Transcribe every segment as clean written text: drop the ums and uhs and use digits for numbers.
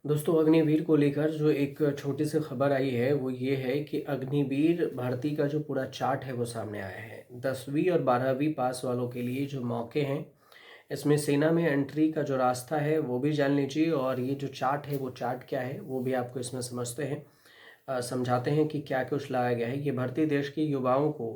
दोस्तों, अग्निवीर को लेकर जो एक छोटी सी खबर आई है वो ये है कि अग्निवीर भर्ती का जो पूरा चार्ट है वो सामने आया है। 10वीं और 12वीं पास वालों के लिए जो मौके हैं, इसमें सेना में एंट्री का जो रास्ता है वो भी जान लीजिए, और ये जो चार्ट है वो चार्ट क्या है वो भी आपको इसमें समझते हैं, समझाते हैं कि क्या कुछ लाया गया है। ये भर्ती देश के युवाओं को,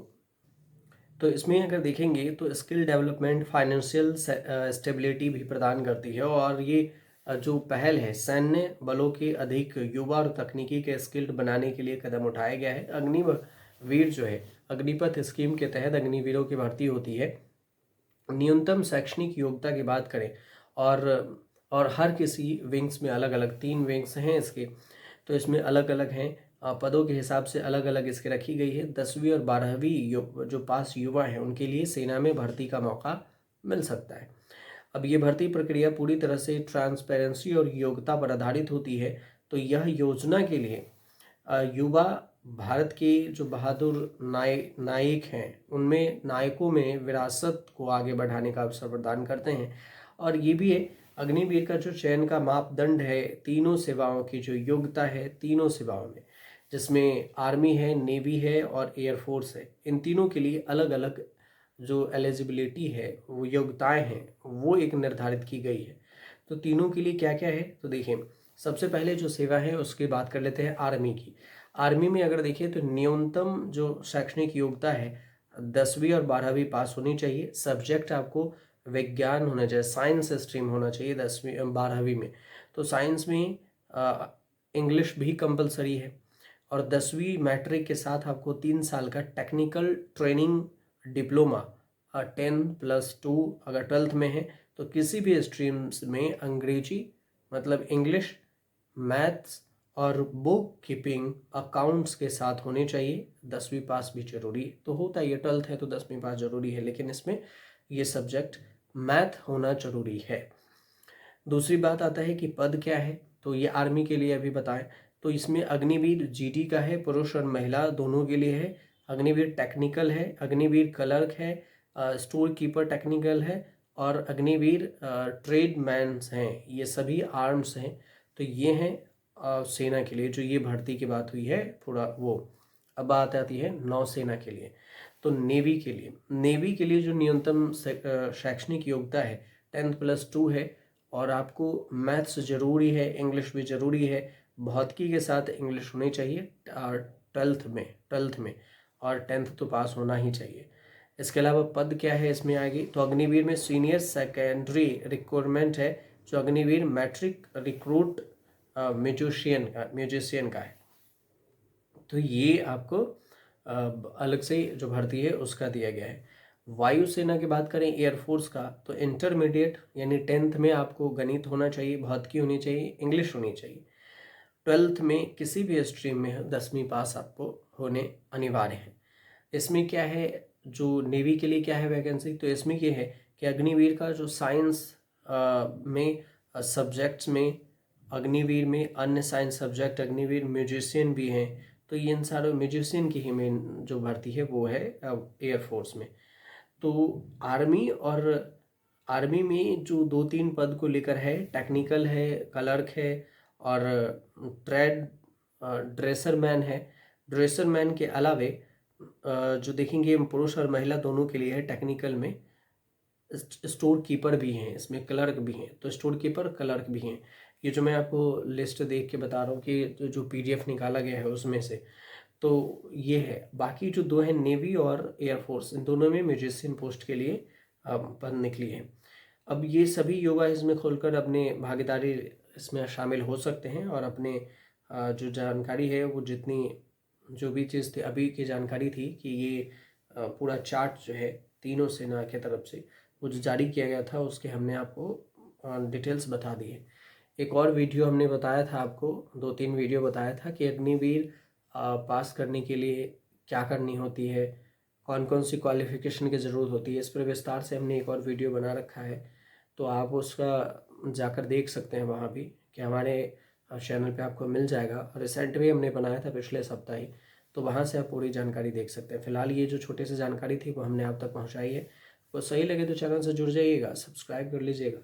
तो इसमें अगर देखेंगे तो स्किल डेवलपमेंट, फाइनेंशियल स्टेबिलिटी भी प्रदान करती है। और ये जो पहल है, सैन्य बलों के अधिक युवा और तकनीकी के स्किल्ड बनाने के लिए कदम उठाया गया है। अग्निवीर जो है, अग्निपथ स्कीम के तहत अग्निवीरों की भर्ती होती है। न्यूनतम शैक्षणिक योग्यता की बात करें, और हर किसी विंग्स में अलग अलग 3 विंग्स हैं इसके, तो इसमें अलग अलग हैं, पदों के हिसाब से अलग अलग इसकी रखी गई है। 10वीं और 12वीं जो पास युवा हैं उनके लिए सेना में भर्ती का मौका मिल सकता है। अब ये भर्ती प्रक्रिया पूरी तरह से ट्रांसपेरेंसी और योग्यता पर आधारित होती है। तो यह योजना के लिए युवा भारत के जो बहादुर नायक हैं उनमें नायकों में विरासत को आगे बढ़ाने का अवसर प्रदान करते हैं। और ये भी है, अग्निवीर का जो चयन का मापदंड है, तीनों सेवाओं की जो योग्यता है, तीनों सेवाओं में, जिसमें आर्मी है, नेवी है और एयरफोर्स है, इन तीनों के लिए अलग अलग जो एलिजिबिलिटी है, वो योग्यताएं हैं, वो एक निर्धारित की गई है। तो तीनों के लिए क्या क्या है, तो देखिए, सबसे पहले जो सेवा है उसकी बात कर लेते हैं आर्मी की। आर्मी में अगर देखिए तो न्यूनतम जो शैक्षणिक योग्यता है, 10वीं और 12वीं पास होनी चाहिए। सब्जेक्ट आपको विज्ञान होना चाहिए, साइंस स्ट्रीम होना चाहिए 10वीं 12वीं में। तो साइंस में इंग्लिश भी कंपलसरी है। और 10वीं मैट्रिक के साथ आपको 3 साल का टेक्निकल ट्रेनिंग डिप्लोमा, 10+2 अगर 12th में है तो किसी भी स्ट्रीम्स में अंग्रेजी मतलब इंग्लिश, मैथ्स और बुक कीपिंग अकाउंट्स के साथ होने चाहिए। 10वीं पास भी जरूरी है, तो होता है ये 12th है तो 10वीं पास जरूरी है, लेकिन इसमें ये सब्जेक्ट मैथ होना जरूरी है। दूसरी बात आता है कि पद क्या है, तो ये आर्मी के लिए अभी बताएं, तो इसमें अग्निवीर जीडी का है, पुरुष और महिला दोनों के लिए है। अग्निवीर टेक्निकल है, अग्निवीर क्लर्क है, स्टोर कीपर टेक्निकल है, और अग्निवीर ट्रेडमैन्स हैं, ये सभी आर्म्स हैं। तो ये हैं सेना के लिए जो ये भर्ती की बात हुई है थोड़ा वो। अब बात आती है नौसेना के लिए। तो नेवी के लिए जो न्यूनतम शैक्षणिक योग्यता है 10+2 है। और आपको मैथ्स ज़रूरी है, इंग्लिश भी ज़रूरी है, भौतिकी के साथ इंग्लिश होनी चाहिए 12th में, और 10th तो पास होना ही चाहिए। इसके अलावा पद क्या है इसमें आएगी, तो अग्निवीर में सीनियर सेकेंडरी रिक्वायरमेंट है, जो अग्निवीर मैट्रिक रिक्रूट म्यूजिशियन का है। तो ये आपको अलग से जो भर्ती है उसका दिया गया है। वायुसेना की बात करें, एयरफोर्स का, तो इंटरमीडिएट यानी 10th में आपको गणित होना चाहिए, भौतिकी होनी चाहिए, इंग्लिश होनी चाहिए। 12th में किसी भी स्ट्रीम में 10वीं पास आपको होने अनिवार्य है। इसमें क्या है, जो नेवी के लिए क्या है वैकेंसी, तो इसमें ये है कि अग्निवीर का जो साइंस में सब्जेक्ट्स में, अग्निवीर में अन्य साइंस सब्जेक्ट, अग्निवीर म्यूजिशियन भी हैं, तो ये इन सारे म्यूजिशियन की ही मेन जो भर्ती है वो है एयरफोर्स में। तो आर्मी में जो 2-3 पद को लेकर है, टेक्निकल है, क्लर्क है, और ट्रेड ड्रेसरमैन है। ड्रेसरमैन के अलावे जो देखेंगे पुरुष और महिला दोनों के लिए है। टेक्निकल में स्टोर कीपर भी हैं, इसमें क्लर्क भी हैं, तो स्टोर कीपर क्लर्क भी हैं। ये जो मैं आपको लिस्ट देख के बता रहा हूँ कि जो पीडीएफ निकाला गया है उसमें से, तो ये है। बाकी जो दो हैं नेवी और एयरफोर्स, इन दोनों में म्यूजिशियन पोस्ट के लिए पद निकली है। अब ये सभी युवा इसमें खोलकर अपने भागीदारी इसमें शामिल हो सकते हैं, और अपने जो जानकारी है वो जितनी जो भी चीज़ थी अभी की जानकारी थी कि ये पूरा चार्ट जो है तीनों सेना की तरफ से वो जो जारी किया गया था उसके हमने आपको डिटेल्स बता दी है। एक और वीडियो हमने बताया था आपको, 2-3 वीडियो बताया था कि अग्निवीर पास करने के लिए क्या करनी होती है, कौन कौन सी क्वालिफ़िकेशन की ज़रूरत होती है, इस पर विस्तार से हमने एक और वीडियो बना रखा है। तो आप उसका जाकर देख सकते हैं वहाँ भी, कि हमारे चैनल पे आपको मिल जाएगा। और रिसेंट में हमने बनाया था पिछले सप्ताह ही, तो वहाँ से आप पूरी जानकारी देख सकते हैं। फिलहाल ये जो छोटी सी जानकारी थी वो हमने आप तक पहुँचाई है। वो सही लगे तो चैनल से जुड़ जाइएगा, सब्सक्राइब कर लीजिएगा।